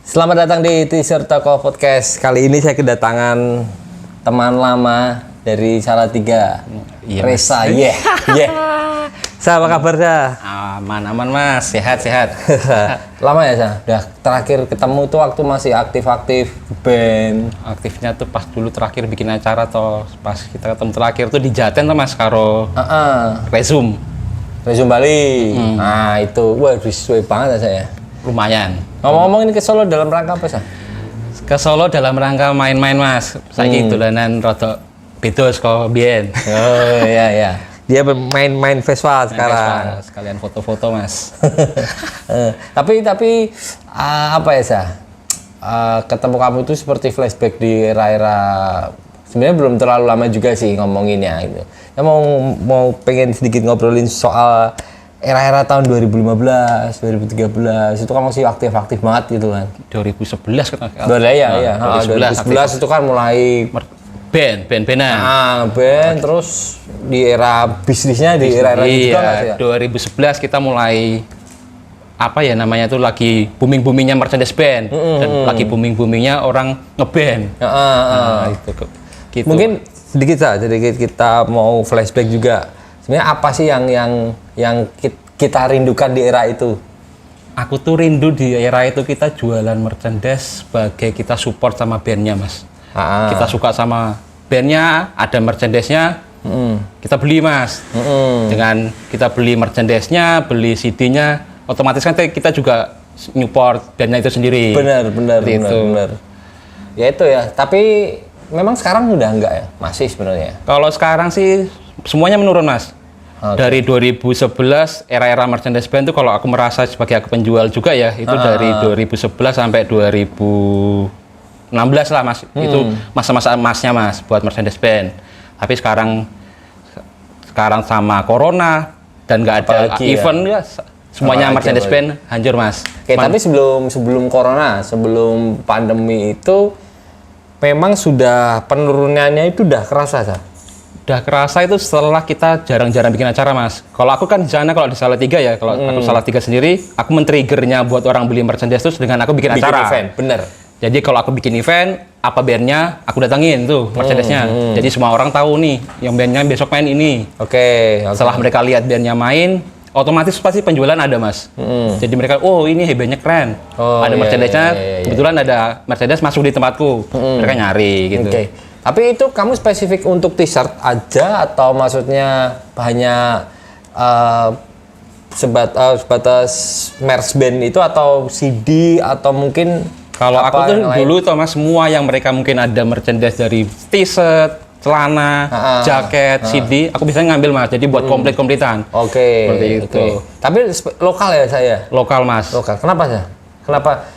Selamat datang di Teaser Toko Podcast. Kali ini saya kedatangan teman lama dari Salatiga, Reza. Sa, apa kabar Sa? Aman mas, sehat. Lama ya Sa? Udah terakhir ketemu tuh waktu masih aktif-aktif band. Aktifnya tuh pas dulu terakhir bikin acara toh, pas kita ketemu terakhir tuh di Jaten tuh mas karo Resume Bali. Nah itu, wah sesuai banget ya saya. lumayan. Ngomong-ngomong ini ke Solo dalam rangka apa Sa? Ke Solo dalam rangka main-main mas. Saiki dolanan rada beda saka biyen. Oh iya. Dia bermain Vespa sekarang. Sekalian foto-foto mas. Tapi apa ya Sa? Ketemu kamu itu seperti flashback di era-era sebenarnya belum terlalu lama juga sih ngomonginnya gitu. Ya mau pengen sedikit ngobrolin soal era-era tahun 2015, 2013 itu kan masih aktif banget gitu kan. 2011 kan. Iya. 2011 itu kan mulai band-bandan. Band terus di era bisnisnya di era-era itu juga nggak sih ya? 2011 kita mulai apa ya namanya tuh lagi booming-boomingnya merchandise band dan lagi booming-boomingnya orang ngeband. Itu gitu. Mungkin sedikit kita mau flashback juga. Sebenarnya apa sih yang kita rindukan di era itu? Aku tuh rindu di era itu kita jualan merchandise sebagai kita support sama bandnya mas. Kita suka sama bandnya, ada merchandise-nya, kita beli mas. Dengan kita beli merchandise-nya, beli CD-nya, otomatis kan kita juga support bandnya itu sendiri. Benar. Ya itu ya, tapi memang sekarang udah enggak ya? Masih sebenarnya. Kalau sekarang sih semuanya menurun mas. Dari 2011 era-era merchandise band itu kalau aku merasa sebagai aku penjual juga ya, itu dari 2011 sampai 2016 lah mas. Itu masa-masa emasnya mas buat merchandise band. Tapi sekarang sama corona dan nggak ada event ya, semuanya merchandise band hancur mas. Oke, tapi sebelum corona, sebelum pandemi itu memang sudah penurunannya itu udah kerasa Sa? Udah kerasa itu setelah kita jarang-jarang bikin acara mas. Kalau aku kan di sana kalau di Salatiga ya, kalau aku Salatiga sendiri, aku men-triggernya buat orang beli merchandise itu dengan aku bikin acara. Event, bener. Jadi kalau aku bikin event, apa bandnya aku datangin tuh merchandise-nya. Jadi semua orang tahu nih, yang bandnya besok main ini. Oke. Setelah mereka lihat bandnya main, otomatis pasti penjualan ada mas. Jadi mereka, oh ini bandnya keren. Ada merchandise-nya, kebetulan ada merchandise masuk di tempatku. Mereka nyari gitu. Tapi itu kamu spesifik untuk t-shirt aja atau maksudnya hanya sebatas merch band itu atau CD atau mungkin kalau aku tuh dulu tuh mas semua yang mereka mungkin ada merchandise dari t-shirt, celana, jaket, CD, aku bisa ngambil mas. Jadi buat komplit-komplitan. Seperti itu. Tapi lokal ya saya. Lokal mas. Lokal. Kenapa sih? Kenapa?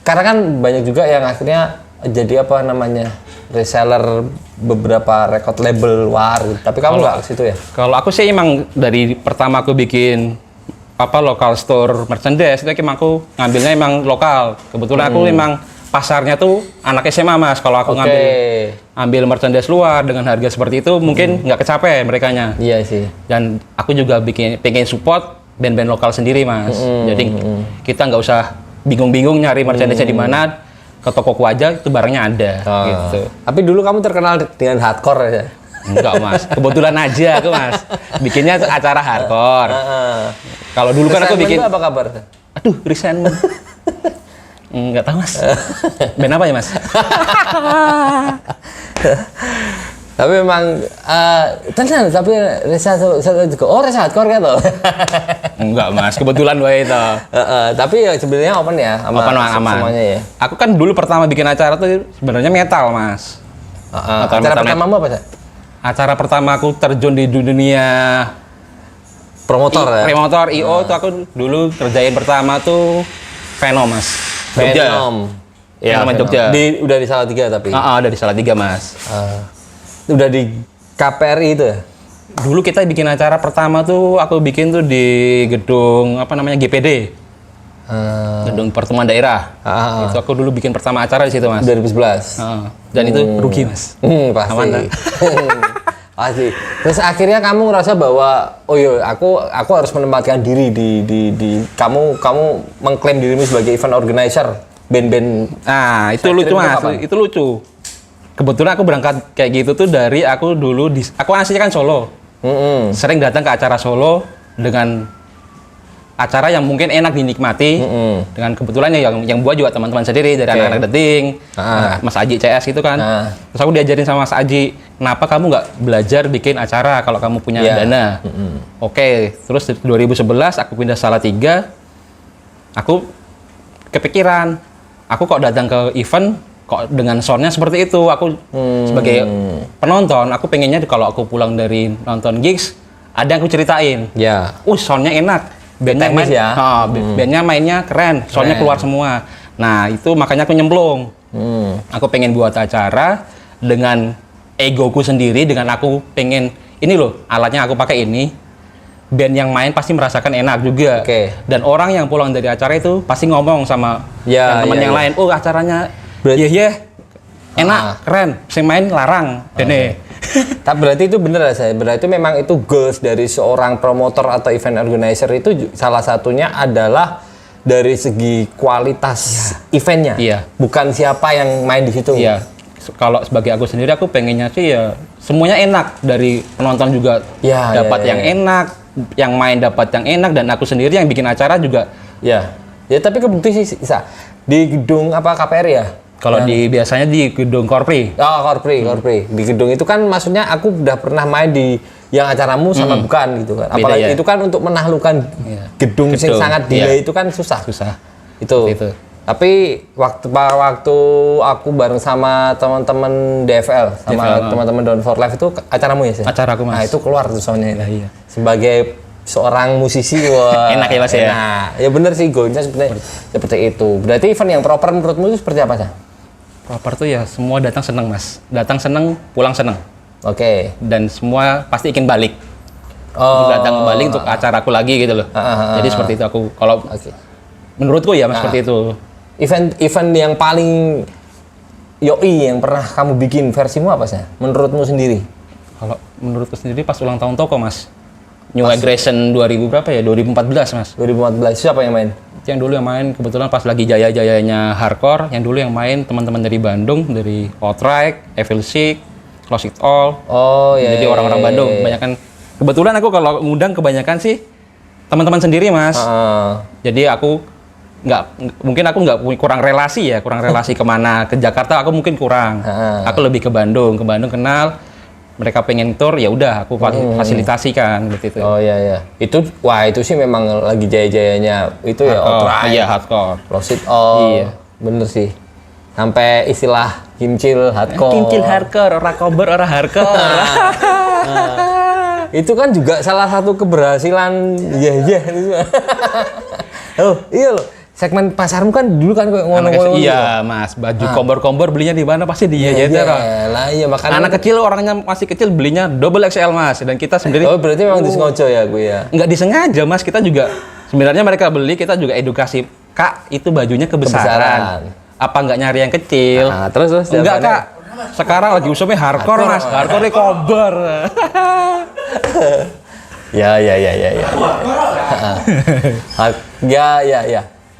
Karena kan banyak juga yang akhirnya jadi apa namanya reseller beberapa record label luar. Tapi kamu nggak ke situ ya? Kalau aku sih emang dari pertama aku bikin lokal store merchandise itu emang aku ngambilnya emang lokal. Kebetulan aku emang pasarnya tuh anak SMA mas. Kalau aku ngambil merchandise luar dengan harga seperti itu mungkin nggak kecapai merekanya. Iya sih. Dan aku juga pengen support band-band lokal sendiri mas. Jadi kita nggak usah bingung-bingung nyari merchandise di mana. Ke tokoku aja itu barangnya ada gitu. Tapi dulu kamu terkenal dengan hardcore ya? Enggak mas, kebetulan aja aku mas bikinnya acara hardcore. Kalau dulu kan aku bikin apa kabar? Aduh, resentment. Enggak tahu mas. Band apa ya mas? Tapi memang tapi Reza juga Reza hardcore kan tuh. Enggak mas, kebetulan wae itu. Tapi ya sebenarnya open ya aman. Semuanya ya. Aku kan dulu pertama bikin acara tuh sebenarnya metal mas. Acara pertamamu apa sih? Acara pertama aku terjun di dunia promotor IO tuh aku dulu kerjain pertama tuh Venom mas. Venom. Ya, Jogja. Udah di Salatiga tapi. Udah di Salatiga mas. Udah di KPRI itu ya? Dulu kita bikin acara pertama tuh aku bikin tuh di gedung apa namanya GPD. Gedung Pertemuan Daerah. Itu aku dulu bikin pertama acara di situ mas. 2011. Dan itu rugi mas. Pasti. Aman, Pasti. Terus akhirnya kamu ngerasa bahwa aku harus menempatkan diri di kamu mengklaim dirimu sebagai event organizer. band-band. Nah, itu Side lucu Dream itu Mas. kapan? Itu lucu. Kebetulan aku berangkat kayak gitu tuh dari aku dulu aku aslinya kan Solo. Sering datang ke acara Solo dengan acara yang mungkin enak dinikmati. Dengan kebetulan yang buat juga teman-teman sendiri dari anak-anak deting, Mas Aji CS itu kan. Terus aku diajarin sama Mas Aji, kenapa kamu nggak belajar bikin acara kalau kamu punya dana? Oke, terus 2011 aku pindah Salatiga. Aku kepikiran, aku kok datang ke event kok dengan soundnya seperti itu. Aku sebagai penonton, aku pengennya kalau aku pulang dari nonton gigs ada yang aku ceritain. Soundnya enak, bandnya main, bandnya mainnya keren, soundnya keluar semua. Nah itu makanya aku nyemplung. Aku pengen buat acara dengan egoku sendiri, dengan aku pengen ini loh alatnya aku pakai ini. Band yang main pasti merasakan enak juga. Dan orang yang pulang dari acara itu pasti ngomong sama teman yang lain, oh acaranya enak, keren, saya main larang, Tapi berarti itu bener ya saya. Berarti memang itu goals dari seorang promotor atau event organizer itu salah satunya adalah dari segi kualitas eventnya, bukan siapa yang main di situ. Kalau sebagai aku sendiri, aku pengennya sih ya semuanya enak, dari penonton juga dapat yang enak, yang main dapat yang enak, dan aku sendiri yang bikin acara juga. Ya tapi kebukti sih di gedung apa KPR ya. Kalau biasanya di gedung Korpri. Korpri. Di gedung itu kan maksudnya aku udah pernah main di yang acaramu sama bukan gitu kan. Apalagi itu kan untuk menaklukkan gedung yang sangat delay itu kan susah. Itu. Tapi waktu aku bareng sama teman-teman DFL sama teman-teman Down for Life itu acaramu ya sih? Acaraku Mas. Nah itu keluar tuh soalnya. Sebagai seorang musisi, wah enak ya Mas ya. Ya bener sih, goalnya seperti itu. Berarti event yang proper menurutmu itu seperti apa sih? Proper tuh ya semua datang seneng Mas, datang seneng, pulang seneng. Dan semua pasti ingin balik. Datang kembali untuk acaraku lagi gitu loh. Jadi seperti itu aku kalau menurutku ya Mas seperti itu. Event yang paling yoi yang pernah kamu bikin versimu apa sih? Menurutmu sendiri? Kalau menurutku sendiri pas ulang tahun toko Mas. New Aggression 2000 berapa ya? 2014 Mas. 2014. Siapa yang main? Yang dulu yang main kebetulan pas lagi jaya-jayanya hardcore, yang dulu yang main teman-teman dari Bandung, dari Outright, Evil Sick, Close It All. Jadi orang-orang Bandung. Kebanyakan kebetulan aku kalau ngundang kebanyakan sih teman-teman sendiri Mas. Jadi aku mungkin aku kurang relasi kemana, ke Jakarta aku mungkin kurang. Aku lebih ke Bandung kenal, mereka pengen tour ya udah aku fasilitasikan gitu. Itu sih memang lagi jaya-jayanya itu hardcore. Hardcore. Close It All. Bener sih. Sampai istilah kimcil hardcore. Kimcil hardcore, ora cover, ora hardcore. Itu kan juga salah satu keberhasilan. Iya loh. Segmen pasarmu kan dulu kan kayak ngono-ngono. Iya Mas, baju kompor-kompor belinya di mana pasti di makanya anak kecil orangnya masih kecil belinya double XL Mas, dan kita sendiri. Berarti memang disengaja ya gue ya. Enggak disengaja Mas, kita juga sebenarnya mereka beli, kita juga edukasi, Kak itu bajunya kebesaran. Apa nggak nyari yang kecil? Terus enggak Kak, sekarang lagi usumnya hardcore Mas, hardcore kompor. Ya.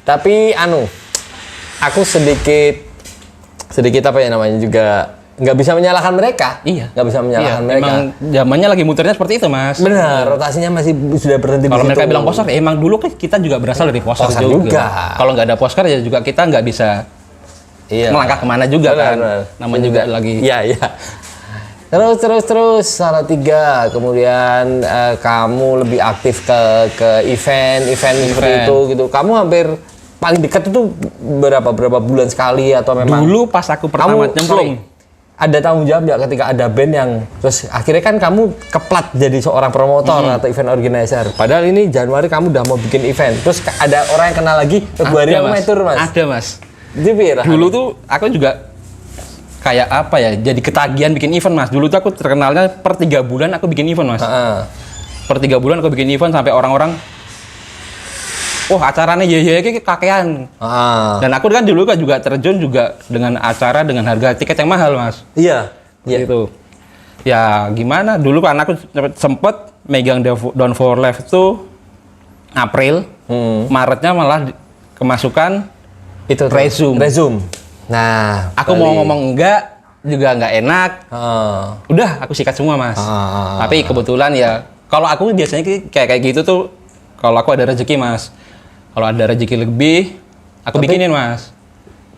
Tapi aku sedikit apa ya namanya juga nggak bisa menyalahkan mereka. Nggak bisa menyalahkan mereka. Emang zamannya lagi muternya seperti itu Mas. Benar, rotasinya masih sudah berhenti. Kalau mereka bilang poster, emang dulu kan kita juga berasal dari poster juga. Kalau nggak ada poster ya juga kita nggak bisa melangkah kemana juga kan. Namanya juga lagi. Iya. Terus Salatiga, kemudian kamu lebih aktif ke event seperti itu gitu. Kamu hampir paling dekat itu berapa bulan sekali atau memang? Dulu pas aku pertama nyemplung. Ada tanggung jawab nggak ketika ada band yang terus akhirnya kan kamu keplat jadi seorang promotor atau event organizer. Padahal ini Januari kamu udah mau bikin event. Terus ada orang yang kenal lagi Februari aku main tur Mas. Ada Mas. Jadi dulu tuh aku juga kayak apa ya, jadi ketagihan bikin event Mas. Dulu tuh aku terkenalnya per 3 bulan aku bikin event Mas. Per 3 bulan aku bikin event sampai orang-orang acaranya kayak kakean. Dan aku kan dulu kan juga terjun juga dengan acara dengan harga tiket yang mahal Mas. Iya. Gitu. Ya gimana, dulu kan aku sempet megang Down for Life itu April, Maretnya malah kemasukan Itu tuh. Resume. Nah, Aku mau ngomong enggak juga nggak enak. Udah aku sikat semua mas. Tapi kebetulan ya kalau aku biasanya kayak gitu tuh kalau aku ada rezeki mas. Kalau ada rezeki lebih aku bikinin mas.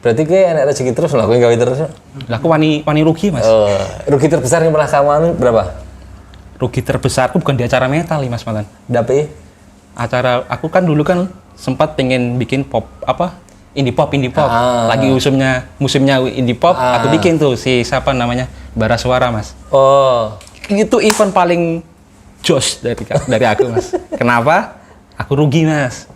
Berarti kayak enak rezeki terus lah, gawe terus. Lah aku wani rugi mas. Rugi terbesar yang pernah kamu anu berapa? Rugi terbesarku bukan di acara metal nih mas Matan. Dapet? Acara aku kan dulu kan sempat pengen bikin indie pop lagi musimnya indie pop aku bikin tuh si siapa namanya Bara Suara mas. Itu event paling jos dari aku mas. Kenapa? Aku rugi mas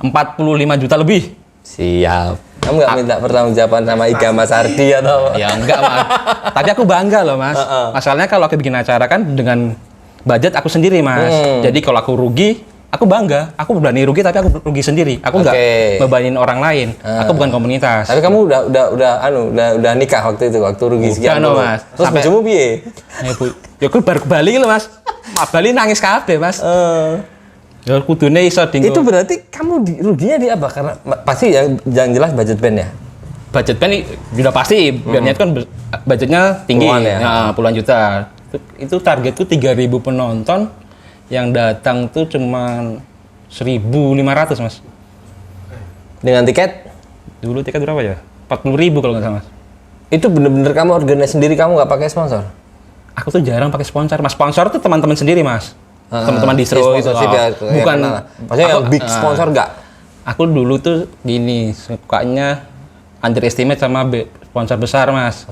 45 juta lebih. Siap. Kamu nggak minta pertanggungjawaban sama Iga Mas Ardi atau? Ya enggak mas. Tapi aku bangga loh mas. Masalahnya kalau aku bikin acara kan dengan budget aku sendiri mas. Jadi kalau aku rugi aku bangga, aku berani rugi tapi aku rugi sendiri. Aku nggak bebanin orang lain. Aku bukan komunitas. Tapi kamu udah nikah waktu itu, waktu rugi sekian no, mas. Terus bojomu piye? Ya aku baru ke Bali loh mas. Bali nangis kabeh mas. Ya kudune iso dinggo. Itu berarti kamu ruginya di apa? Karena pasti yang jelas budget band ya. Budget band sudah pasti. Bandnya itu kan budgetnya tinggi, puluhan juta. Itu targetku 3.000 penonton. Yang datang tuh cuman 1.500 mas. Dengan tiket? Dulu tiket berapa ya? 40.000 kalau nggak salah mas. Itu bener-bener kamu organize sendiri, kamu nggak pakai sponsor? Aku tuh jarang pakai sponsor. Mas sponsor tuh teman-teman sendiri mas. Teman-teman distro itu. Bukan. Maksudnya yang big sponsor nggak? Aku dulu tuh gini, sukanya underestimate sama sponsor besar mas.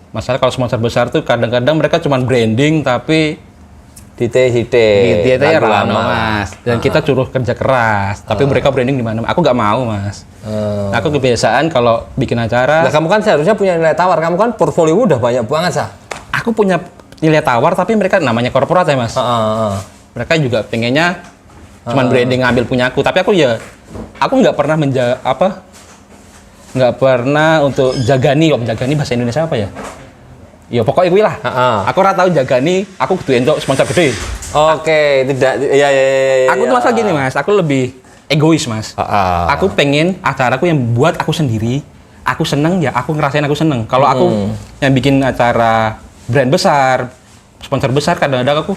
Masalah kalau sponsor besar tuh kadang-kadang mereka cuma branding tapi Dite lama mas, dan kita suruh kerja keras, tapi mereka branding di mana? Aku nggak mau mas. Aku kebiasaan kalau bikin acara. Nah, kamu kan seharusnya punya nilai tawar, kamu kan portfolio udah banyak banget sah. Aku punya nilai tawar, tapi mereka namanya korporat ya mas. Mereka juga pengennya cuman branding ngambil punya aku, tapi aku nggak pernah nggak pernah untuk jagani bahasa Indonesia apa ya? Ya pokoknya gue lah. Aku ora tahu jagani, aku kudu entuk sponsor gede. Tidak. Ya. Aku tuh masalah gini mas, aku lebih egois mas. Aku pengen acaraku yang buat aku sendiri, aku seneng ya, aku ngerasain aku seneng. Kalau aku yang bikin acara brand besar, sponsor besar, kadang-kadang aku,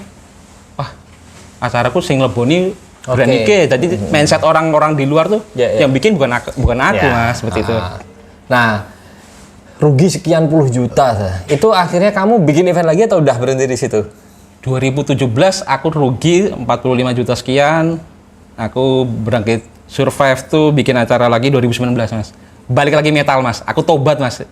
acaraku sing leboni brand iki. Jadi mindset orang-orang di luar tuh yang bikin bukan aku mas, seperti itu. Nah, rugi sekian puluh juta, itu akhirnya kamu bikin event lagi atau udah berhenti di situ? 2017 aku rugi 45 juta sekian. Aku berangkat survive tuh bikin acara lagi 2019 mas. Balik lagi metal mas. Aku tobat mas.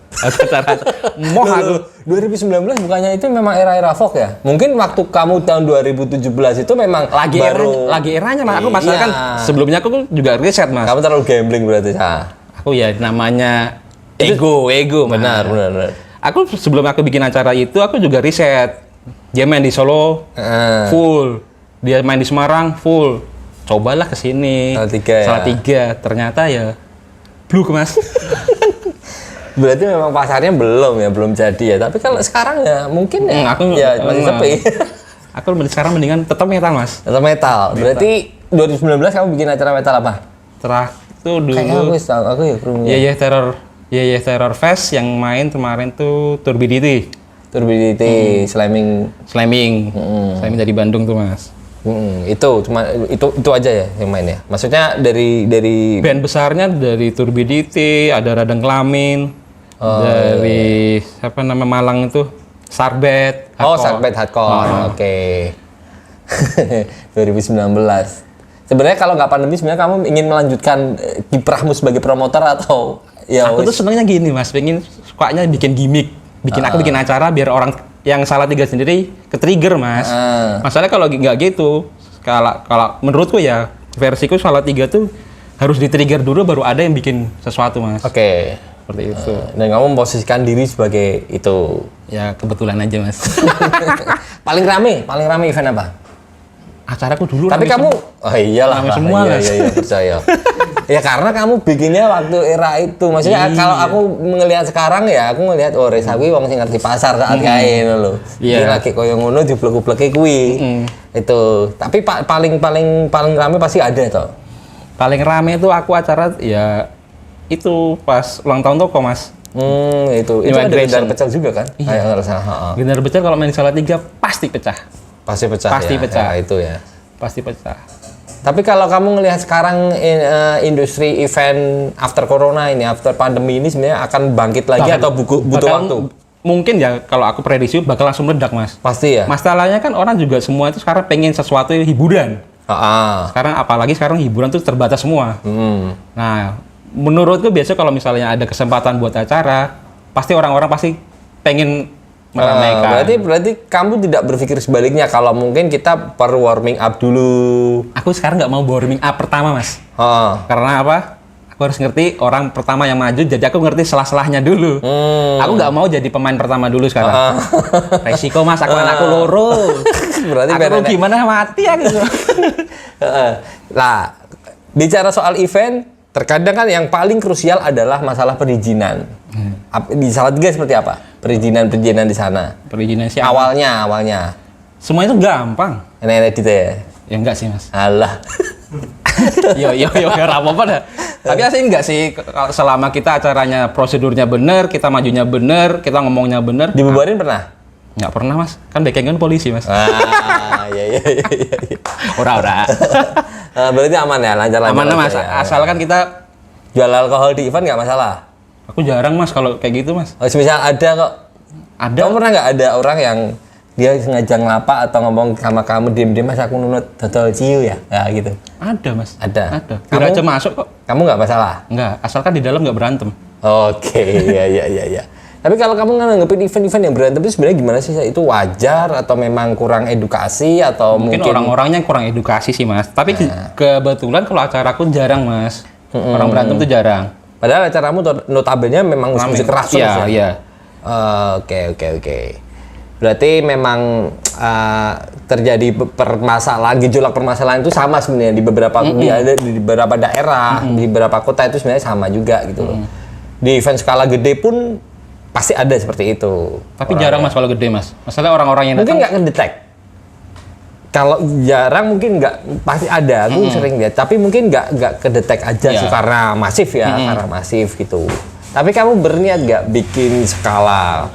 Moh aku. 2019 bukannya itu memang era-era folk ya? Mungkin waktu kamu tahun 2017 itu memang lagi eranya mas. Aku masalah kan sebelumnya aku juga riset mas. Kamu terlalu gambling berarti Aku ya namanya ego benar. Aku sebelum aku bikin acara itu aku juga riset. Dia main di Solo full, dia main di Semarang full. Cobalah ke sini. Salatiga. Ternyata ya bluk mas. Berarti memang pasarnya belum jadi ya. Tapi kalau sekarang ya mungkin ya masih sepi. Aku sekarang mendingan tetap metal mas. Tetap metal. Berarti 2019 kamu bikin acara metal apa? Terakhir tuh dulu. Kayaknya aku ya kerumunan. Iya, Terror Fest yang main kemarin tuh Turbidity, Slamming dari Bandung tuh mas. Itu aja ya yang main ya. Maksudnya dari band besarnya dari Turbidity, ada Radang Kelamin, dari siapa nama Malang itu Sarbet. Sarbet Hardcore. 2019. Sebenarnya kalau nggak pandemi sebenarnya kamu ingin melanjutkan kiprahmu sebagai promotor atau aku tuh senangnya gini mas, sukanya bikin gimmick, aku bikin acara biar orang yang Salatiga sendiri ke-trigger mas. Masalahnya kalau nggak gitu, kalau menurutku ya versiku Salatiga tuh harus di-trigger dulu baru ada yang bikin sesuatu mas. Seperti itu. Dan kamu memposisikan diri sebagai itu. Ya kebetulan aja mas. paling rame event apa? Acaraku dulu. Tapi kamu, iyalah. Semua iya percaya. Ya karena kamu bikinnya waktu era itu. Maksudnya kalau aku ngelihat sekarang ya, aku ngelihat Reza kuwi wong sing ngerti pasar saat kae lho. Iki lagi koyo ngono diblek-bleke kuwi. Itu. Tapi paling rame pasti ada toh. Paling rame itu aku acara ya itu pas ulang tahun toko mas. Itu New ada Aggression. gendar pecah juga kan? Iya. Nggak salah. Gendar pecah kalau main di Salatiga pasti pecah. Pasti pecah. Pasti ya. pecah. Ya, itu ya. Pasti pecah. Tapi kalau kamu ngelihat sekarang industri event after corona ini, after pandemi ini sebenarnya akan bangkit lagi atau butuh waktu? Mungkin ya kalau aku prediksi bakal langsung meledak mas. Pasti ya. Masalahnya kan orang juga semua itu sekarang pengen sesuatu hiburan. Sekarang apalagi sekarang hiburan tuh terbatas semua. Nah, menurutku biasa kalau misalnya ada kesempatan buat acara, pasti orang-orang pasti pengen meramaikan. Berarti kamu tidak berpikir sebaliknya kalau mungkin kita perlu warming up dulu. Aku sekarang nggak mau warming up pertama mas. Karena apa? Aku harus ngerti orang pertama yang maju, jadi aku ngerti selah-selahnya dulu. Aku nggak mau jadi pemain pertama dulu sekarang. Resiko mas, aku anakku loro. Berarti aku gimana mati aku. Lah, bicara soal event, terkadang kan yang paling krusial adalah masalah perizinan. Di Salatiga seperti apa? Perizinan di sana. Perizinan siapa? Awalnya. Semua itu gampang. Enak-enak gitu ya? Ya enggak sih mas. Alah. yo apa-apa dah. Tapi asli enggak sih selama kita acaranya prosedurnya bener, kita majunya bener, kita ngomongnya bener. Dibubarin pernah? Enggak pernah mas, kan backing kan polisi mas. Iya. Ora. Berarti aman ya, lancar. Aman mas, asalkan kita jual alkohol di event nggak masalah. Aku jarang mas kalau kayak gitu mas. Misal ada kok. Ada. Kamu pernah nggak ada orang yang dia sengaja ngelapa atau ngomong sama kamu diem-diem mas aku nunut total ciu ya? Ya gitu. Ada mas. Ada. Kira aja masuk kok. Kamu nggak masalah? Nggak, asalkan di dalam nggak berantem. Oke, ya. Tapi kalau kamu nganggepin event-event yang berantem itu sebenarnya gimana sih? Itu wajar atau memang kurang edukasi atau mungkin orang-orangnya kurang edukasi sih mas. Tapi kebetulan kalau acaraku jarang mas. Orang berantem tuh jarang. Padahal acaramu notabene memang musik keras ya. Iya. Oke. Berarti memang terjadi gejolak permasalahan itu sama sebenarnya di beberapa di beberapa daerah, di beberapa kota itu sebenarnya sama juga gitu loh. Di event skala gede pun pasti ada seperti itu. Tapi jarang mas kalau gede mas. Masalah orang-orang yang mungkin nggak ngedetek. Kalau jarang mungkin nggak, pasti ada. Aku sering lihat. Tapi mungkin nggak kedetek aja sih karena masif ya, karena masif gitu. Tapi kamu berniat nggak bikin skala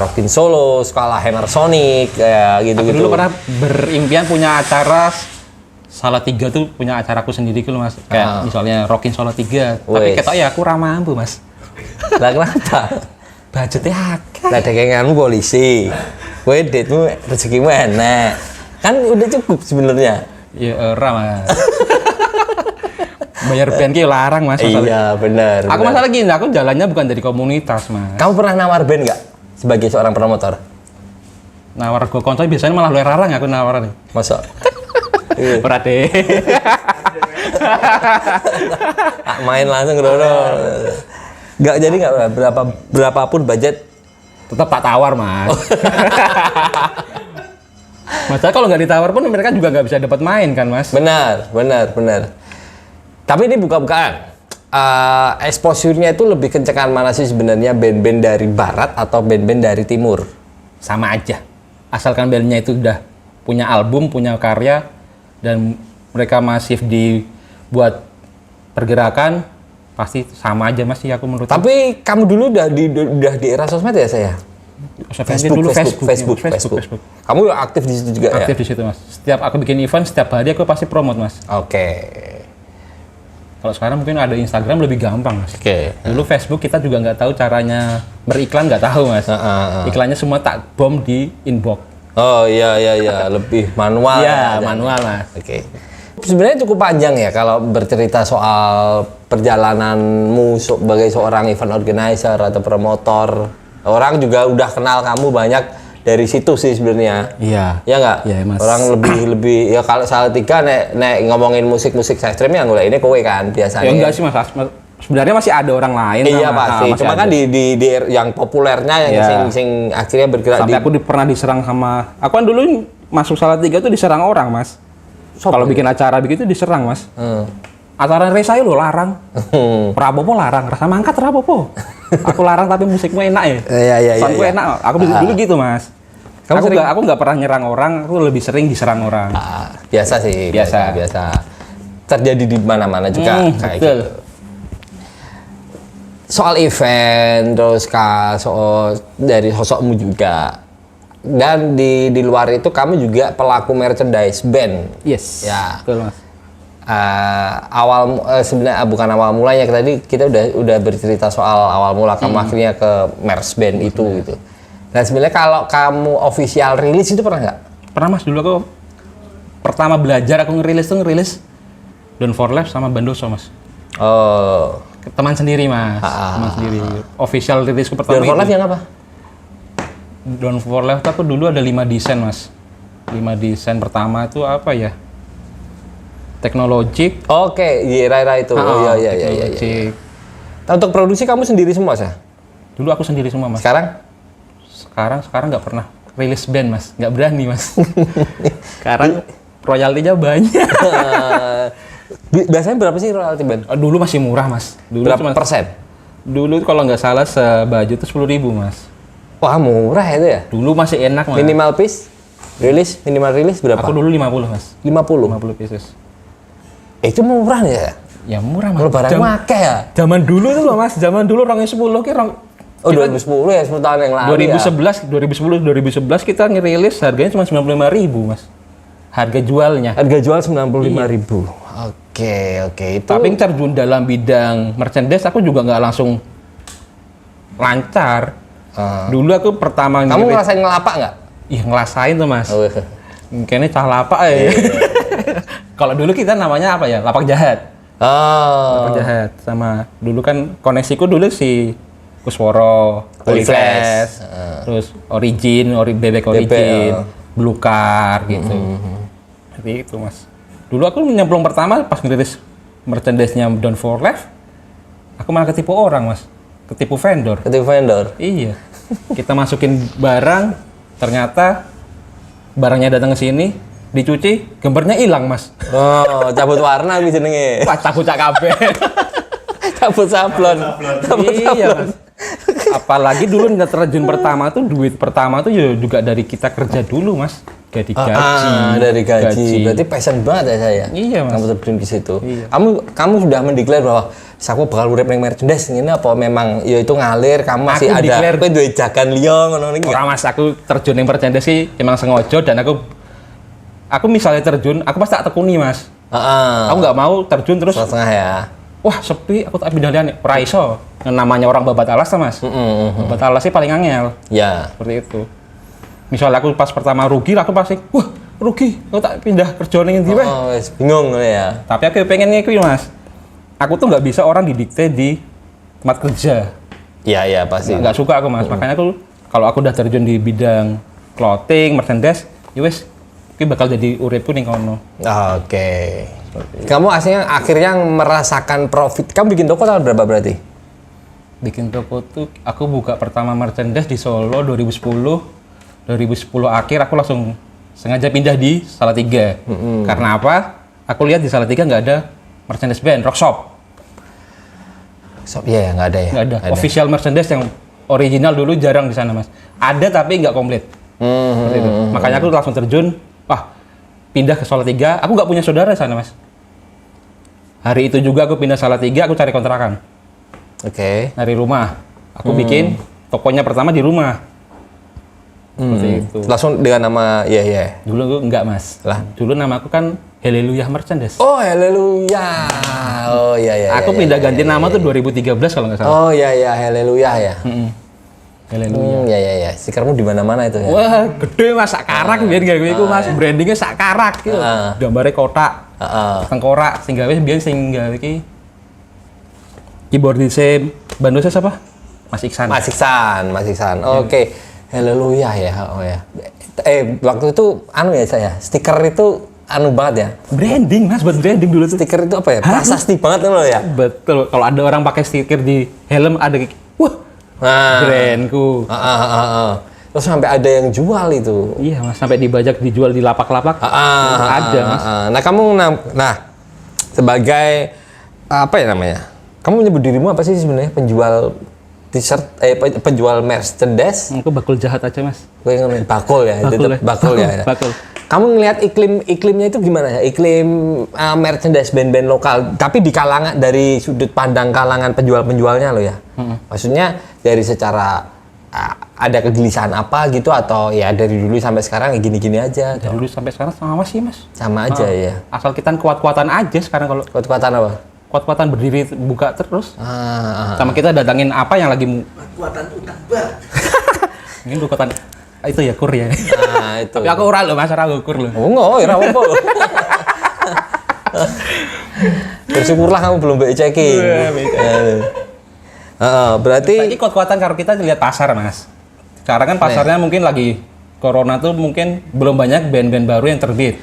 Rockin Solo, skala Hammer Sonic, kayak gitu-gitu? Aku dulu pernah berimpian punya acara Salatiga tuh punya acaraku sendiri gitu mas. Kayak misalnya Rockin Solo 3. Tapi ketok ya aku ramah mampu mas. Lah kenapa? Budgetnya akeh. Lah daganganmu polisi. Kowe duitmu rezekimu enak. Kan udah cukup sebenarnya. Ya mas. Bayar band ki larang mas. Iya benar. Aku masalah gini, aku jalannya bukan dari komunitas mas. Kamu pernah nawar band nggak sebagai seorang promotor? Nawar gue konco biasanya malah luar larang aku nawaran. Masa? Ora deh. Main langsung dono. Nggak jadi nggak berapapun budget tetap tak tawar mas. Masalah kalau nggak ditawar pun mereka juga nggak bisa dapat main kan mas. Benar. Tapi ini buka-bukaan. Exposure-nya itu lebih kencengkan mana sih sebenarnya, band-band dari barat atau band-band dari timur? Sama aja. Asalkan bandnya itu udah punya album, punya karya, dan mereka masif dibuat pergerakan, pasti sama aja mas sih aku menurut. Tapi kamu dulu udah di era sosmed ya saya? Facebook. Kamu aktif di situ juga ya? Aktif di situ mas. Setiap aku bikin event, setiap hari aku pasti promote mas. Oke. Kalau sekarang mungkin ada Instagram lebih gampang mas. Oke. Dulu Facebook kita juga nggak tahu caranya beriklan, nggak tahu mas. Iklannya semua tak bom di inbox. Oh iya, lebih manual. Iya manual mas. Oke. Sebenarnya cukup panjang ya kalau bercerita soal perjalananmu sebagai seorang event organizer atau promotor. Orang juga udah kenal kamu banyak dari situ sih sebenarnya. Iya. Ya nggak? Iya mas. Orang lebih ya kalau Salatiga nek ngomongin musik ekstrim yang mulai ini kowe kan biasanya. Ya enggak sih mas. Sebenarnya masih ada orang lain. Iya pasti. Cuma kan di yang populernya yang sing akhirnya bergerak. Sampai aku pernah diserang sama. Aku kan dulu masuk Salatiga tuh diserang orang mas. Kalau bikin acara begitu diserang mas. Acara resai lo larang. Rapopo larang, rasa mangkat rapopo. Aku larang tapi musikmu enak ya. Iya. Soundku enak. Aku dulu gitu mas. Aku nggak pernah nyerang orang, aku lebih sering diserang orang. Biasa sih. Biasa. Terjadi di mana-mana juga kayak betul. gitu. soal event, terus dari sosokmu juga. Dan di luar itu kamu juga pelaku merchandise band. Yes. Ya. Betul, Mas. Sebenarnya bukan awal mulanya, tadi kita udah bercerita soal awal mula kamu akhirnya ke merch band itu gitu. Dan sebenarnya kalau kamu official rilis itu pernah nggak? Pernah Mas, dulu aku pertama belajar aku ngerilis Down for Life sama Bandoso Mas. Oh. Teman sendiri Mas, teman sendiri. Official rilisku pertama Down for Life yang apa? Down for Life aku dulu ada 5 desain Mas. 5 desain pertama itu apa ya? Teknologik. Oke, Raira itu. Oh iya. Teknologik. Nah, untuk produksi kamu sendiri semua, Sah? Dulu aku sendiri semua Mas. Sekarang nggak pernah rilis band Mas, nggak berani Mas. Sekarang royaltinya banyak. Biasanya berapa sih royalti band? Dulu masih murah Mas. Dulu Berapa persen? Dulu kalau nggak salah sebaju itu 10.000 Mas. Wah, murah itu ya? Dulu masih enak Mas. Minimal minimal rilis berapa? Aku dulu 50 Mas. 50 pieces. Itu murah ya? Ya murah Mas. Kalau barang make ya? Zaman dulu tuh loh Mas, zaman dulu orangnya 10 Oh, 2010 ya, 10 tahun yang lalu 2011 kita ngerilis harganya cuma 95.000 Mas. Harga jualnya. Harga jual 95.000. Oke. Itu... Tapi terjun dalam bidang merchandise aku juga nggak langsung lancar. Dulu aku pertama kamu ngerasain ngelapak nggak? Iya ngerasain tuh Mas. Oh. Kayaknya cah lapak ya. Kalau dulu kita namanya apa ya? Lapak jahat. Lapak jahat. Sama dulu kan koneksiku dulu si Kusworo, Holyflash, terus Bebek Origin, Blue Car gitu. Jadi itu Mas. Dulu aku nyemplung pertama pas ngerilis merchandise-nya Down for Life, aku malah ketipu orang Mas. Ketipu vendor. Iya. Kita masukin barang, ternyata barangnya datang ke sini, dicuci, gambarnya hilang Mas. Oh, cabut warna bisa jenenge. Wah, cabut cak kabeh. Cabut sablon. Iya Mas. Apalagi dulu terjun pertama tuh duit pertama tuh juga dari kita kerja dulu Mas. Dari gaji. Dari gaji. Berarti passion banget ya saya. Iya Mas. Kamu terjun di situ. Iya. Kamu sudah mendeklar bahwa aku bakal urip ning merchandise ini apa memang ya itu ngalir kamu masih aku ada kowe duwe jagan liya ngono iki. Ora Mas, aku terjun ning merchandise sih emang sengaja dan aku misalnya terjun, aku pasti tak tekuni Mas. Aku nggak mau terjun terus setengah ya. Wah sepi, aku tak pindah liane. Ora iso. Namanya orang babat alas Mas. Babat alas sih paling angel. Ya. Seperti itu. Misalnya aku pas pertama rugi, aku pasti, wah rugi, aku tak pindah kerja ning ndi wae. Oh, wis bingung ya. Tapi aku pengen ngikuti Mas. Aku tuh nggak bisa orang didikte di tempat kerja. Iya pasti. Nggak suka aku Mas. Makanya kalau aku udah terjun di bidang clothing, merchandise, ya wes, aku bakal jadi uripku ning kono. Oke. Kamu akhirnya merasakan profit. Kamu bikin toko tahun berapa berarti? Bikin toko tuh aku buka pertama merchandise di Solo 2010 akhir aku langsung sengaja pindah di Salatiga. Karena apa? Aku lihat di Salatiga nggak ada merchandise band, rock shop. Iya, nggak ada ya? Nggak ada. Official merchandise yang original dulu jarang di sana Mas. Ada tapi nggak komplit. Seperti itu. Makanya aku langsung terjun, pindah ke Salatiga. Aku nggak punya saudara di sana Mas. Hari itu juga aku pindah Salatiga, aku cari kontrakan. Oke. Dari rumah. Aku bikin tokonya pertama di rumah. Seperti itu. Langsung dengan nama iya. Dulu aku enggak Mas. Lah, dulu nama aku kan Hallelujah Merchandise. Oh, Hallelujah. Oh iya. Aku pindah ganti nama tuh 2013 kalau nggak salah. Oh iya, Hallelujah ya. Hallelujah. Iya. Stikermu di mana-mana itu ya. Wah, gede Mas, sak karak biar gawe iku Mas. Brandingnya sak karak gitu. Gambarnya kotak. Tengkorak sing gawe biyen sing gawe iki keyboardise Bandoso siapa? Mas Iksan. Mas Iksan. Oke. Haleluya ya. Oh ya. Waktu itu ya saya. Stiker itu banget ya. Branding Mas, buat branding dulu tuh. Stiker itu apa ya? Prasasti banget loh ya. Betul. Kalau ada orang pakai stiker di helm ada wah. Brandku. Terus sampai ada yang jual itu. Iya Mas, sampai dibajak dijual di lapak-lapak. Ada Mas. Nah, kamu sebagai apa ya namanya? Kamu menyebut dirimu apa sih sebenarnya? Penjual t-shirt, penjual merchandise? Aku bakul jahat aja Mas. Bakul ya, Bakul ya. Bakul ya. Bakul. Kamu ngelihat iklimnya itu gimana ya? Iklim merchandise band-band lokal, tapi di kalangan dari sudut pandang kalangan penjual-penjualnya lo ya. Maksudnya dari secara ada kegelisahan apa gitu atau ya dari dulu sampai sekarang ya gini-gini aja? Dari dulu sampai sekarang sama sih mas. Sama aja ya. Asal kita kuat-kuatan aja sekarang kalau. Kuat-kuatan apa? Kuat-kuatan berdiri buka terus. Sama kita datangin apa yang lagi Kuatan utang bar. Mungkin kuatan itu ya kur ya. Nah, itu. Tapi aku ora lho mas, ora ukur lho. Oh enggak, ora apa-apa. Bersyukurlah kamu belum checking. Berarti Ini kuat-kuatan kalau kita lihat pasar mas. Sekarang kan pasarnya mungkin lagi corona tuh mungkin belum banyak band-band baru yang terbit.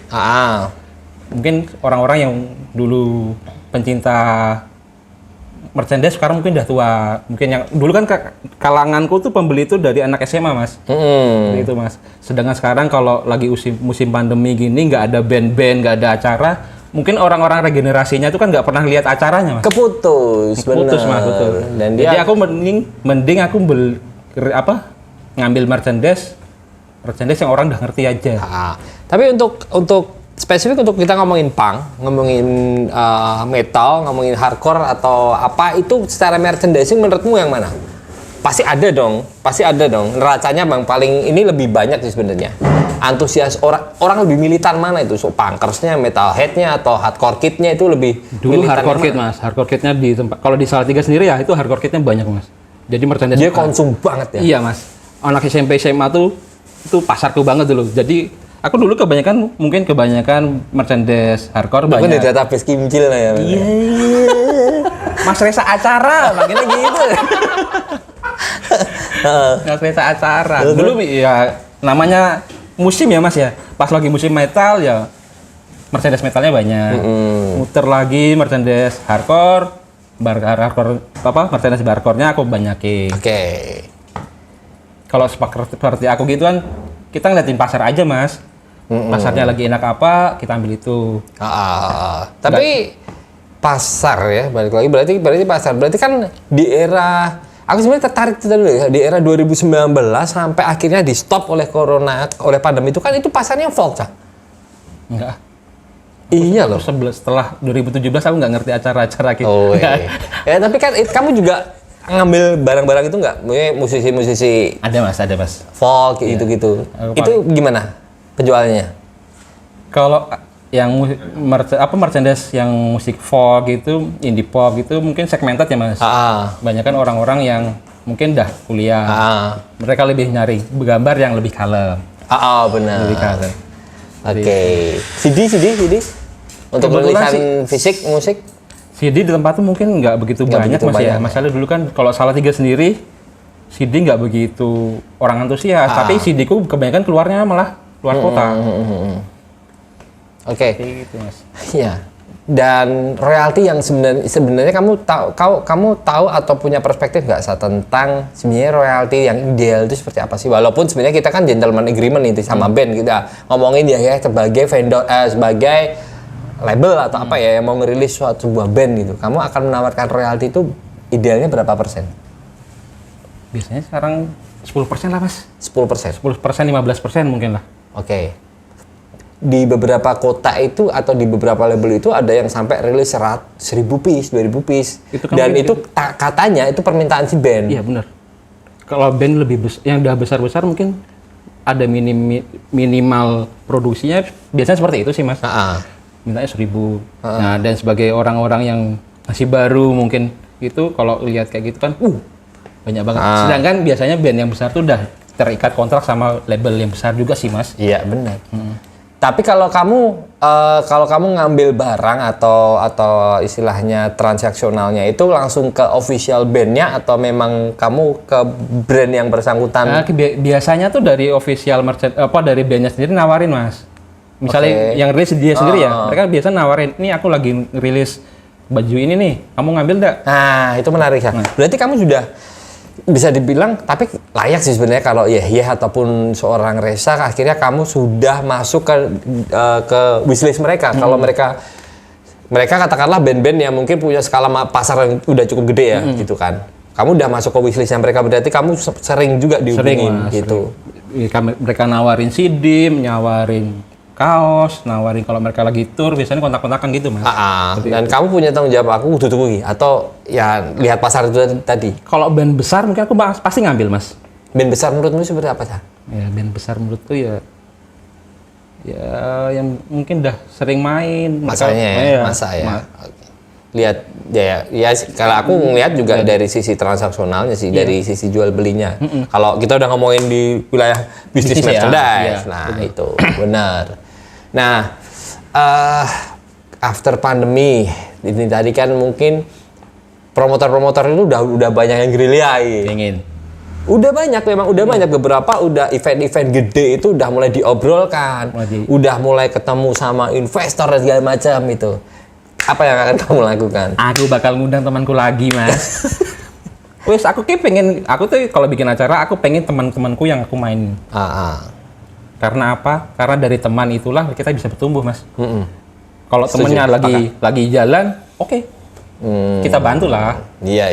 Mungkin orang-orang yang dulu pencinta merchandise sekarang mungkin udah tua. Mungkin yang dulu kan kalanganku tuh pembeli itu dari anak SMA mas. Seperti itu mas. Sedangkan sekarang kalau lagi musim pandemi gini nggak ada band-band, nggak ada acara, mungkin orang-orang regenerasinya itu kan nggak pernah lihat acaranya mas. Keputus Mas betul. Dan Jadi aku mending aku ngambil merchandise yang orang udah ngerti aja. Tapi untuk spesifik untuk kita ngomongin punk, ngomongin metal, ngomongin hardcore atau apa itu secara merchandising menurutmu yang mana? Pasti ada dong. Neracanya bang paling ini lebih banyak sih sebenarnya. Antusias orang lebih militan mana itu? So punkersnya, metalheadnya atau hardcore kitnya itu lebih Dulu hardcore kit mas, hardcore kitnya di tempat. Kalau di Salatiga sendiri ya itu hardcore kitnya banyak mas. Jadi merchandise dia konsum banget ya. Iya mas. Anak SMP SMA tuh itu pasarku banget dulu. Jadi aku dulu kebanyakan merchandise hardcore Bukan di banyak. database Kimcil lah ya. Iya. Mas Reza acara, makanya gitu. Mas Reza acara. Dulu ya namanya musim ya mas ya. Pas lagi musim metal ya merchandise metalnya banyak. Muter lagi merchandise hardcore, merchandise hardcore-nya aku banyakin. Oke. Kalau seperti aku gitu kan kita ngeliatin pasar aja mas. Pasarnya lagi enak apa kita ambil itu. Tapi pasar ya balik lagi berarti pasar berarti kan di era aku sebenarnya tertarik itu dulu ya di era 2019 sampai akhirnya di stop oleh corona oleh pandemi itu kan itu pasarnya folk Cak. Enggak. Iya loh. Setelah 2017 aku nggak ngerti acara-acara gitu. Oh iya. Ya tapi kan kamu juga ngambil barang-barang itu nggak? Musisi-musisi Ada mas. folk gitu-gitu. Itu gimana penjualannya? Kalau yang merchandise yang musik folk gitu, indie pop gitu mungkin segmented ya mas. Banyak kan orang-orang yang mungkin dah kuliah. Mereka lebih nyari gambar yang lebih kalem. Benar. Lebih kalem. Oke. CD untuk tulisan fisik musik. CD di tempat tuh mungkin nggak begitu banyak mas ya. Masalah dulu kan kalau Salatiga sendiri CD nggak begitu orang antusias. Tapi CD ku kebanyakan keluarnya malah luar kota. Oke. Gitu mas. Iya. Dan royalti yang sebenarnya kamu tahu atau punya perspektif nggak tentang sebenarnya royalti yang ideal itu seperti apa sih? Walaupun sebenarnya kita kan gentleman agreement itu sama band kita ngomongin ya sebagai vendor sebagai label atau apa ya yang mau ngerilis sebuah band gitu. Kamu akan menawarkan royalti itu idealnya berapa persen? Biasanya sekarang 10% lah mas. 10%. 10%, 15% mungkin lah. Oke. Di beberapa kota itu atau di beberapa label itu ada yang sampai rilis 1.000 piece, 2.000 piece. Dan itu katanya itu permintaan si band. Iya benar. Kalau band lebih besar, yang udah besar-besar mungkin ada minimal produksinya biasanya seperti itu sih mas. Mintanya 1.000. Nah dan sebagai orang-orang yang masih baru mungkin itu kalau lihat kayak gitu kan, banyak banget. Sedangkan biasanya band yang besar tuh udah terikat kontrak sama label yang besar juga sih mas. Iya benar. Tapi kalau kamu ngambil barang atau istilahnya transaksionalnya itu langsung ke official bandnya atau memang kamu ke brand yang bersangkutan? Nah, biasanya tuh dari official merchant dari bandnya sendiri nawarin mas. Misalnya yang rilis dia sendiri ya, mereka biasa nawarin, ini aku lagi rilis baju ini nih, kamu ngambil nggak? Nah itu menarik ya. Berarti kamu sudah bisa dibilang, tapi layak sih sebenarnya kalau ataupun seorang Reza akhirnya kamu sudah masuk ke wishlist mereka. Kalau mereka katakanlah band-band yang mungkin punya skala pasar yang udah cukup gede ya gitu kan. Kamu udah masuk ke wishlistnya mereka berarti kamu sering juga dihubungin gitu. Mereka nawarin CD, nyawarin kaos, nawarin kalau mereka lagi tour, biasanya kontak-kontakan gitu mas. Dan kamu punya tanggung jawab aku kudu tuku atau ya lihat pasar itu tadi. Kalau band besar mungkin aku pasti ngambil mas. Band besar menurutmu seperti apa sih? Ya band besar menurutku ya yang mungkin udah sering main. Masanya ya, masa ya. Lihat ya kalau aku ngelihat juga dari sisi transaksionalnya sih, dari sisi jual belinya. Kalau kita udah ngomongin di wilayah bisnis merchandise, itu benar. Nah, after pandemi ini tadi kan mungkin promotor-promotor itu udah banyak yang gerilya. Udah banyak memang, banyak beberapa udah event-event gede itu udah mulai diobrolkan, udah mulai ketemu sama investor dan segala macam itu. Apa yang akan kamu lakukan? Aku bakal ngundang temanku lagi, Mas. Wes aku tuh kalau bikin acara aku pengen teman-temanku yang aku main. Karena apa? Karena dari teman itulah kita bisa bertumbuh, Mas. Kalau temennya lagi jalan, oke. Kita bantulah. Iya.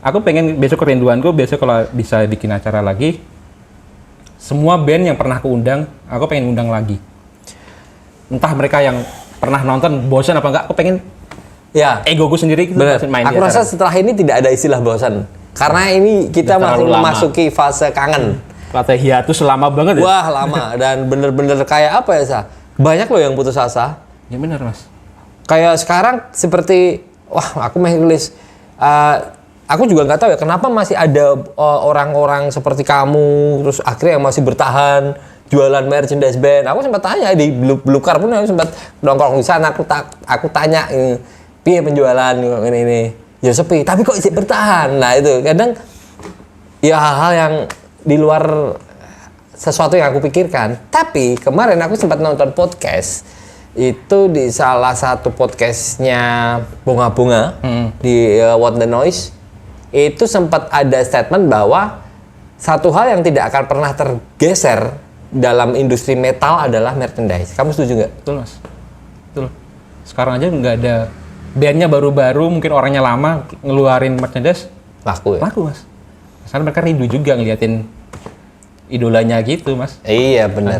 Aku pengen besok kerinduanku besok kalau bisa bikin acara lagi, semua band yang pernah aku undang, aku pengen undang lagi. Entah mereka yang pernah nonton bosan apa enggak, aku pengen egoku sendiri gitu main. Aku rasa setelah ini tidak ada istilah bosan. Karena ini kita masih memasuki fase kangen. Kata hiatus lama banget ya. Wah, lama dan bener-bener kayak apa ya, Sa? Banyak loh yang putus asa. Ya benar, Mas. Kayak sekarang seperti aku mau rilis. Aku juga nggak tahu ya kenapa masih ada orang-orang seperti kamu terus akhirnya yang masih bertahan jualan merchandise band. Aku sempat tanya di Blukar pun aku sempat nongkrong di sana. Aku tanya piye penjualan ini. Ya sepi, tapi kok masih bertahan. Nah itu kadang ya hal-hal yang di luar sesuatu yang aku pikirkan. Tapi kemarin aku sempat nonton podcast. Itu di salah satu podcastnya Bunga-Bunga di What the Noise, itu sempat ada statement bahwa satu hal yang tidak akan pernah tergeser dalam industri metal adalah merchandise. Kamu setuju nggak? Betul, Mas. Betul. Sekarang aja nggak ada bandnya baru-baru, mungkin orangnya lama ngeluarin merchandise laku ya? Laku, Mas. Karena mereka rindu juga ngeliatin idolanya gitu, Mas. Iya benar.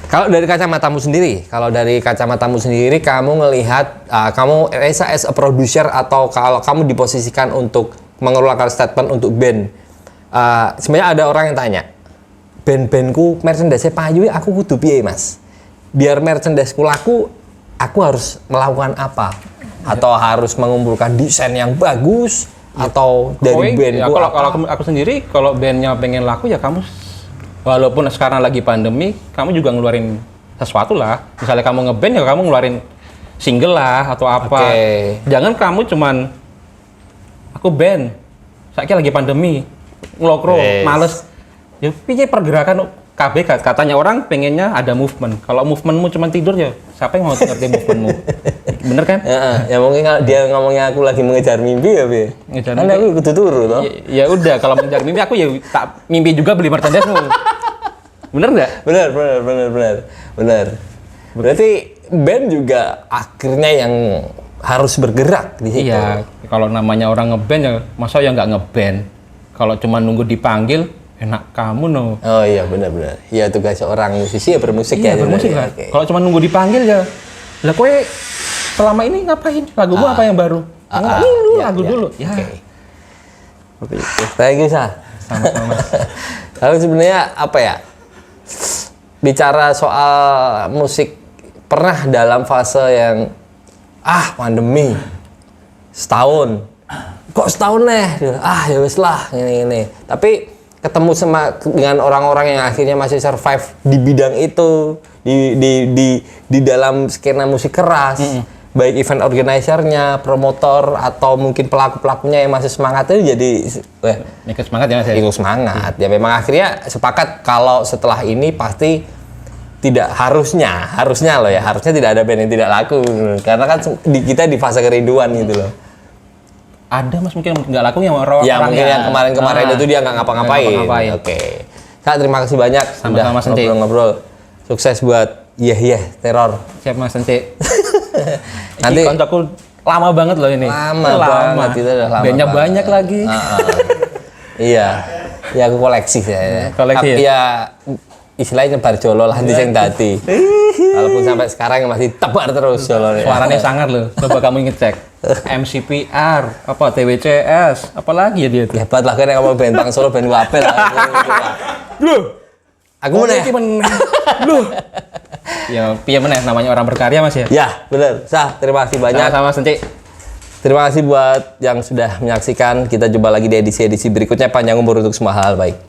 Kalau dari kacamatamu sendiri, kamu ngelihat, kamu as a producer atau kalau kamu diposisikan untuk mengeluarkan statement untuk band, sebenarnya ada orang yang tanya, band-bandku merchandise-nya payu, aku kudu piye, Mas? Biar merchandise-ku laku, aku harus melakukan apa? Atau harus mengumpulkan desain yang bagus? Atau dari band? Kalau aku sendiri, kalau bandnya pengen laku ya kamu. Walaupun sekarang lagi pandemi, kamu juga ngeluarin sesuatu lah. Misalnya kamu ngeband ya kamu ngeluarin single lah atau apa. Jangan kamu cuman aku band, saya lagi pandemi, ngelokro, males. Ya piye pergerakan KB katanya orang pengennya ada movement. Kalau movementmu cuma tidur ya siapa yang mau ngerti movementmu? Bener kan? Ya mungkin kalau dia ngomongnya aku lagi mengejar mimpi ya, Bi. Kan aku kudu turu toh. Ya udah kalau mengejar mimpi aku ya tak mimpi juga beli merchandise-mu. Bener nggak? Bener. Berarti band juga akhirnya yang harus bergerak di situ. Iya, kalau namanya orang ngeband ya masa ya nggak ngeband. Kalau cuma nunggu dipanggil, enak kamu no. Oh iya benar. Iya tugas seorang musisi ya bermusik ya. Bermusik kan. Okay. Kalau cuma nunggu dipanggil ya, lah kowe selama ini ngapain? Lagumu apa yang baru? Lagu dulu. Ya. Oke. Thank you, Sa. Sama-sama. Lalu sebenarnya apa ya? Bicara soal musik, pernah dalam fase yang pandemi setahun, kok setahun ya wes lah ini. Tapi ketemu dengan orang-orang yang akhirnya masih survive di bidang itu, di dalam skena musik keras, baik event organizer-nya, promotor atau mungkin pelaku-pelakunya yang masih semangat itu jadi ikut semangat ya Mas. Ikut semangat. Ya memang akhirnya sepakat kalau setelah ini pasti tidak harusnya tidak ada band yang tidak laku karena kan kita di fase kerinduan gitu loh. Ada Mas mungkin nggak laku yang orang mungkin yang kemarin itu dia nggak ngapa-ngapain. Oke. Sa, terima kasih banyak sama-sama Mas Ence. Ngobrol. Sukses buat teror. Siap Mas Ence. Nanti kontakku lama banget loh ini. Lama banget itu udah lama. Bandnya banyak lagi. Iya. Ya aku koleksi saya. Koleksi ya. istilahnya nyebar jolo lah di sing dadi. Walaupun sampai sekarang masih tebar terus jolone. Suaranya sangat loh. Coba kamu ngecek. MCPR, apa TWCS, apa lagi ya dia tuh? Hebat lah kan ngomong band Bang Solo band wapel lah. Loh, Aku meneh. Loh. Ya, piye meneh namanya orang berkarya Mas ya? Ya, bener. Sah, terima kasih banyak. Sama-sama Senci. Terima kasih buat yang sudah menyaksikan. Kita jumpa lagi di edisi-edisi berikutnya. Panjang umur untuk semua hal baik.